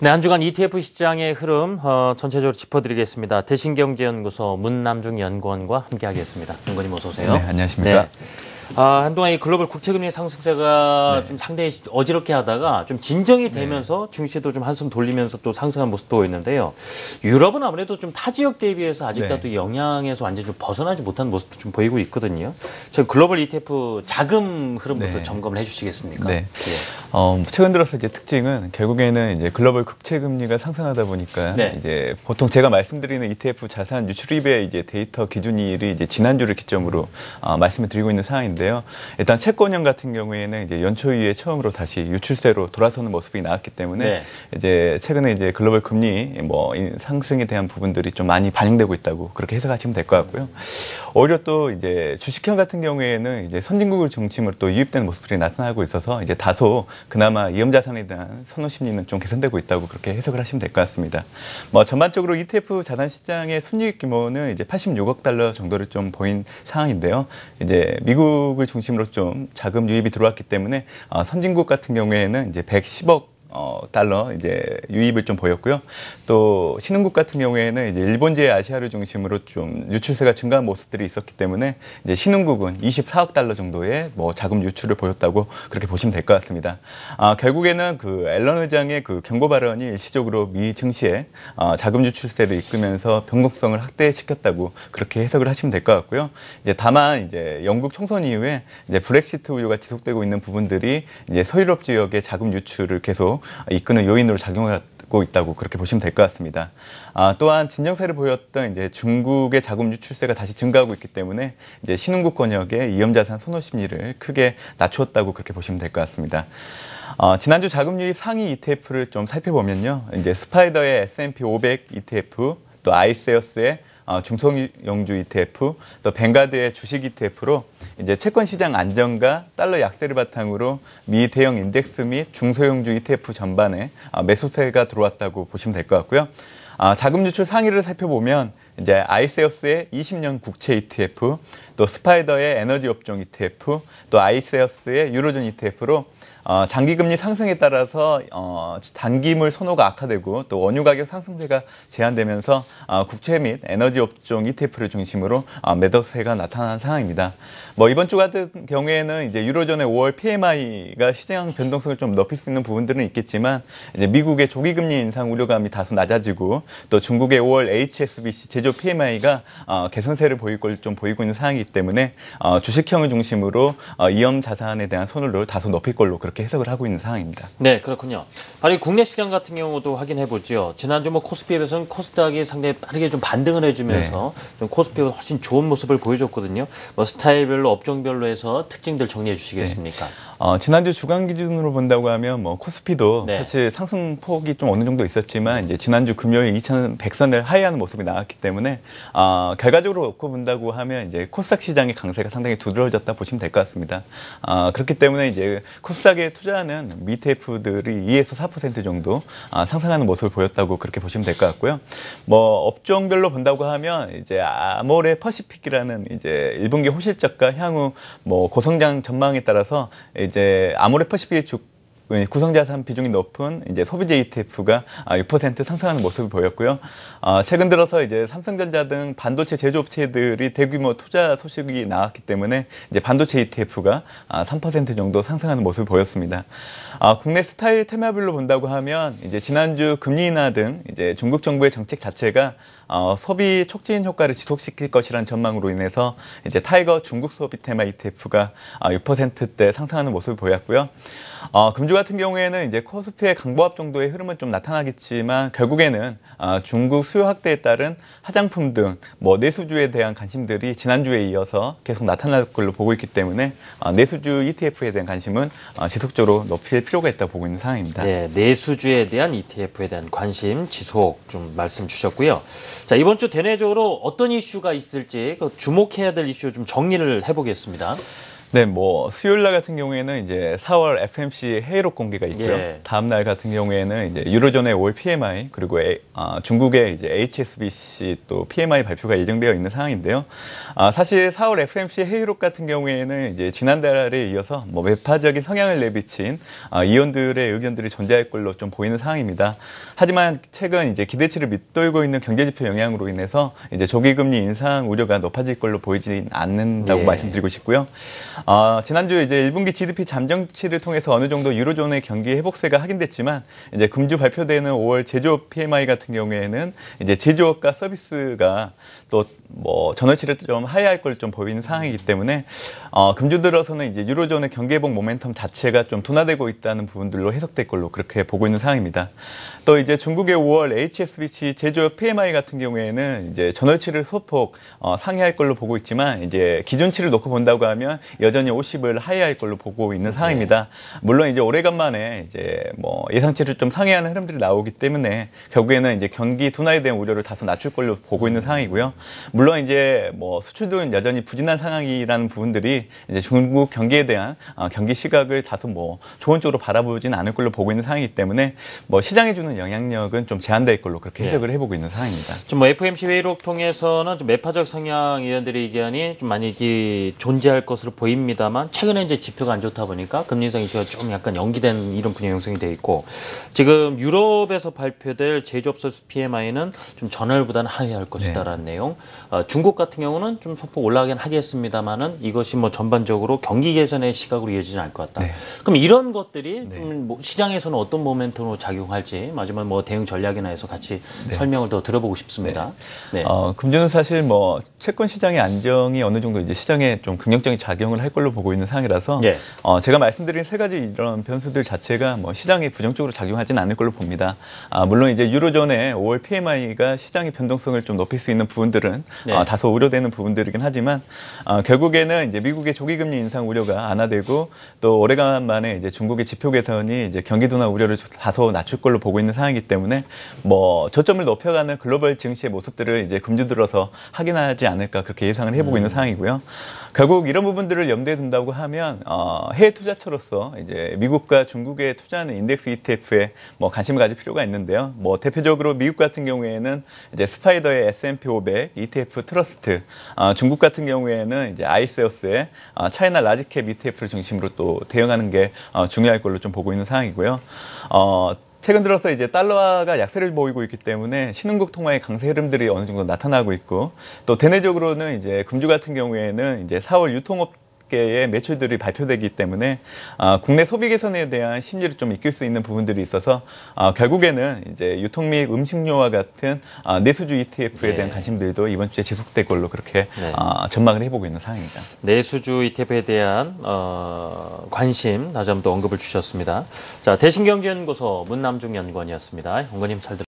네, 한 주간 ETF 시장의 흐름 전체적으로 짚어드리겠습니다. 대신경제연구소 문남중 연구원과 함께하겠습니다. 연구원님 어서 오세요. 네, 안녕하십니까. 네. 한동안 이 글로벌 국채금리 상승세가 네. 좀 상당히 어지럽게 하다가 좀 진정이 되면서 증시도 좀 한숨 돌리면서 또 상승한 모습 보였는데요. 유럽은 아무래도 좀 타 지역 대비해서 아직까지 영향에서 완전히 좀 벗어나지 못한 모습도 좀 보이고 있거든요. 저 글로벌 ETF 자금 흐름부터 점검을 해주시겠습니까? 네. 최근 들어서 이제 특징은 결국에는 이제 글로벌 국채금리가 상승하다 보니까 이제 보통 제가 말씀드리는 ETF 자산 유출입의 이제 데이터 기준일이 이제 지난주를 기점으로 말씀을 드리고 있는 상황인데요. 일단 채권형 같은 경우에는 이제 연초 이후에 처음으로 다시 유출세로 돌아서는 모습이 나왔기 때문에 이제 최근에 이제 글로벌 금리 상승에 대한 부분들이 좀 많이 반영되고 있다고 그렇게 해석하시면 될 것 같고요. 오히려 또 이제 주식형 같은 경우에는 이제 선진국을 중심으로 또 유입되는 모습들이 나타나고 있어서 이제 다소 그나마 위험 자산에 대한 선호 심리는 좀 개선되고 있다고 그렇게 해석을 하시면 될 것 같습니다. 전반적으로 ETF 자산 시장의 순이익 규모는 이제 86억 달러 정도를 좀 보인 상황인데요. 이제 미국을 중심으로 좀 자금 유입이 들어왔기 때문에 선진국 같은 경우에는 이제 110억 달러 이제 유입을 좀 보였고요. 또 신흥국 같은 경우에는 이제 일본제 아시아를 중심으로 좀 유출세가 증가한 모습들이 있었기 때문에 이제 신흥국은 24억 달러 정도의 자금 유출을 보였다고 그렇게 보시면 될 것 같습니다. 결국에는 그 앨런 의장의 그 경고 발언이 일시적으로 미 증시에 자금 유출세를 이끌면서 변동성을 확대시켰다고 그렇게 해석을 하시면 될 것 같고요. 이제 다만 이제 영국 총선 이후에 이제 브렉시트 우려가 지속되고 있는 부분들이 이제 서유럽 지역의 자금 유출을 계속 이끄는 요인으로 작용하고 있다고 그렇게 보시면 될 것 같습니다. 또한 진정세를 보였던 이제 중국의 자금 유출세가 다시 증가하고 있기 때문에 이제 신흥국 권역의 위험자산 선호 심리를 크게 낮추었다고 그렇게 보시면 될 것 같습니다. 지난주 자금 유입 상위 ETF를 좀 살펴보면요, 이제 스파이더의 S&P 500 ETF, 또 아이세어스의 중소형주 ETF, 또 뱅가드의 주식 ETF로 이제 채권 시장 안정과 달러 약세를 바탕으로 미 대형 인덱스 및 중소형주 ETF 전반에 매수세가 들어왔다고 보시면 될 것 같고요. 자금 유출 상위를 살펴보면 이제 아이세어스의 20년 국채 ETF, 또 스파이더의 에너지 업종 ETF, 또 아이세어스의 유로존 ETF로 장기금리 상승에 따라서 단기물 선호가 악화되고 또 원유 가격 상승세가 제한되면서 국채 및 에너지 업종 ETF를 중심으로 매도세가 나타난 상황입니다. 이번 주 같은 경우에는 이제 유로존의 5월 PMI가 시장 변동성을 좀 높일 수 있는 부분들은 있겠지만 이제 미국의 조기금리 인상 우려감이 다소 낮아지고 또 중국의 5월 HSBC 제조 PMI가 개선세를 보일 걸 좀 보이고 있는 상황이기 때문에 주식형을 중심으로 위험 자산에 대한 선호를 다소 높일 걸로 그렇게 해석을 하고 있는 상황입니다. 네, 그렇군요. 아니 국내 시장 같은 경우도 확인해 보죠. 지난주 코스피에 비해서는 코스닥이 상당히 빠르게 좀 반등을 해주면서 좀 코스피가 훨씬 좋은 모습을 보여줬거든요. 스타일별로 업종별로 해서 특징들 정리해 주시겠습니까? 지난주 주간 기준으로 본다고 하면 코스피도 사실 상승폭이 좀 어느 정도 있었지만 이제 지난주 금요일 2,100선을 하회하는 모습이 나왔기 때문에 결과적으로 놓고 본다고 하면 이제 코스닥 시장의 강세가 상당히 두드러졌다 보시면 될 것 같습니다. 그렇기 때문에 이제 코스닥에 투자하는 ETF들이 2에서 4% 정도 상승하는 모습을 보였다고 그렇게 보시면 될 것 같고요. 업종별로 본다고 하면 이제 아모레 퍼시픽이라는 이제 1분기 호실적과 향후 고성장 전망에 따라서 이제 아모레 퍼시픽의 구성자산 비중이 높은 이제 소비재 ETF가 6% 상승하는 모습을 보였고요. 최근 들어서 이제 삼성전자 등 반도체 제조업체들이 대규모 투자 소식이 나왔기 때문에 이제 반도체 ETF가 3% 정도 상승하는 모습을 보였습니다. 국내 스타일 테마별로 본다고 하면 이제 지난주 금리 인하 등 이제 중국 정부의 정책 자체가 소비 촉진 효과를 지속시킬 것이라는 전망으로 인해서 이제 타이거 중국 소비 테마 ETF가 6%대 상승하는 모습을 보였고요. 금주 같은 경우에는 이제 코스피의 강보합 정도의 흐름은 좀 나타나겠지만 결국에는 중국 수요 확대에 따른 화장품 등 내수주에 대한 관심들이 지난주에 이어서 계속 나타날 걸로 보고 있기 때문에 내수주 ETF에 대한 관심은 지속적으로 높일 필요가 있다고 보고 있는 상황입니다. 네, 내수주에 대한 ETF에 대한 관심 지속 좀 말씀 주셨고요. 자, 이번 주 대내적으로 어떤 이슈가 있을지 주목해야 될 이슈 좀 정리를 해보겠습니다. 네, 뭐 수요일 날 같은 경우에는 이제 4월 FMC 회의록 공개가 있고요. 예. 다음 날 같은 경우에는 이제 유로존의 5월 PMI 그리고 중국의 이제 HSBC 또 PMI 발표가 예정되어 있는 상황인데요. 사실 4월 FMC 회의록 같은 경우에는 이제 지난달에 이어서 뭐 매파적인 성향을 내비친 의원들의 의견들이 존재할 걸로 좀 보이는 상황입니다. 하지만 최근 이제 기대치를 밑돌고 있는 경제지표 영향으로 인해서 이제 조기금리 인상 우려가 높아질 걸로 보이진 않는다고 예. 말씀드리고 싶고요. 지난주 이제 1분기 GDP 잠정치를 통해서 어느 정도 유로존의 경기 회복세가 확인됐지만 이제 금주 발표되는 5월 제조업 PMI 같은 경우에는 이제 제조업과 서비스가 또 뭐 전월치를 좀 하회할 걸 좀 보이는 상황이기 때문에 금주 들어서는 이제 유로존의 경기 회복 모멘텀 자체가 좀 둔화되고 있다는 부분들로 해석될 걸로 그렇게 보고 있는 상황입니다. 또 이제 중국의 5월 HSBC 제조업 PMI 같은 경우에는 이제 전월치를 소폭 상회할 걸로 보고 있지만 이제 기준치를 놓고 본다고 하면 여전히 50을 하회할 걸로 보고 있는 상황입니다. 물론 이제 오래간만에 이제 뭐 예상치를 좀 상회하는 흐름들이 나오기 때문에 결국에는 이제 경기 둔화에 대한 우려를 다소 낮출 걸로 보고 있는 상황이고요. 물론 이제 뭐 수출도 여전히 부진한 상황이라는 부분들이 이제 중국 경기에 대한 경기 시각을 다소 뭐 좋은 쪽으로 바라보지는 않을 걸로 보고 있는 상황이기 때문에 뭐 시장에 주는 영향력은 좀 제한될 걸로 그렇게 해석을 해보고 있는 상황입니다. 좀 뭐 FOMC 회의록 통해서는 좀 매파적 성향 의원들의 의견이 좀 많이 존재할 것으로 보입니다만 최근에 이제 지표가 안 좋다 보니까 금리 인상 이슈가 좀 약간 연기된 이런 분위기 형성이 돼 있고 지금 유럽에서 발표될 제조업 서비스 PMI는 좀 전월보다는 하회할 것이다라는 내용. 중국 같은 경우는 좀 소폭 올라가긴 하겠습니다만은 이것이 뭐 전반적으로 경기 개선의 시각으로 이어지진 않을 것 같다. 그럼 이런 것들이 좀 뭐 시장에서는 어떤 모멘텀으로 작용할지 마지막 뭐 대응 전략이나 해서 같이 설명을 더 들어보고 싶습니다. 금주는 사실 뭐 채권 시장의 안정이 어느 정도 이제 시장에 좀 긍정적인 작용을 할 걸로 보고 있는 상황이라서 제가 말씀드린 세 가지 이런 변수들 자체가 뭐 시장에 부정적으로 작용하지는 않을 걸로 봅니다. 물론 이제 유로존의 5월 PMI가 시장의 변동성을 좀 높일 수 있는 부분들은 다소 우려되는 부분들이긴 하지만 결국에는 이제 미국의 조기금리 인상 우려가 완화되고 또 오래간만에 이제 중국의 지표 개선이 이제 경기 둔화 우려를 다소 낮출 걸로 보고 있는 상황이기 때문에 뭐 저점을 높여가는 글로벌 증시의 모습들을 이제 금주 들어서 확인하지 않을까 그렇게 예상을 해보고 있는 상황이고요. 결국 이런 부분들을 염두에 둔다고 하면 해외 투자처로서 이제 미국과 중국에 투자하는 인덱스 ETF에 뭐 관심을 가질 필요가 있는데요. 뭐 대표적으로 미국 같은 경우에는 이제 스파이더의 S&P 500 ETF 트러스트, 중국 같은 경우에는 이제 아이세어스의 차이나 라지캡 ETF를 중심으로 또 대응하는 게 중요할 걸로 좀 보고 있는 상황이고요. 최근 들어서 이제 달러화가 약세를 보이고 있기 때문에 신흥국 통화의 강세 흐름들이 어느 정도 나타나고 있고 또 대내적으로는 이제 금주 같은 경우에는 이제 4월 유통업계의 매출들이 발표되기 때문에 국내 소비 개선에 대한 심리를 좀 이끌 수 있는 부분들이 있어서 결국에는 이제 유통 및 음식료와 같은 내수주 ETF에 대한 관심들도 이번 주에 지속될 걸로 그렇게 전망을 해보고 있는 상황입니다. 내수주 ETF에 대한 관심 다시 한번 또 언급을 주셨습니다. 자, 대신경제연구소 문남중 연구원이었습니다. 연구원님 잘 들었습니다.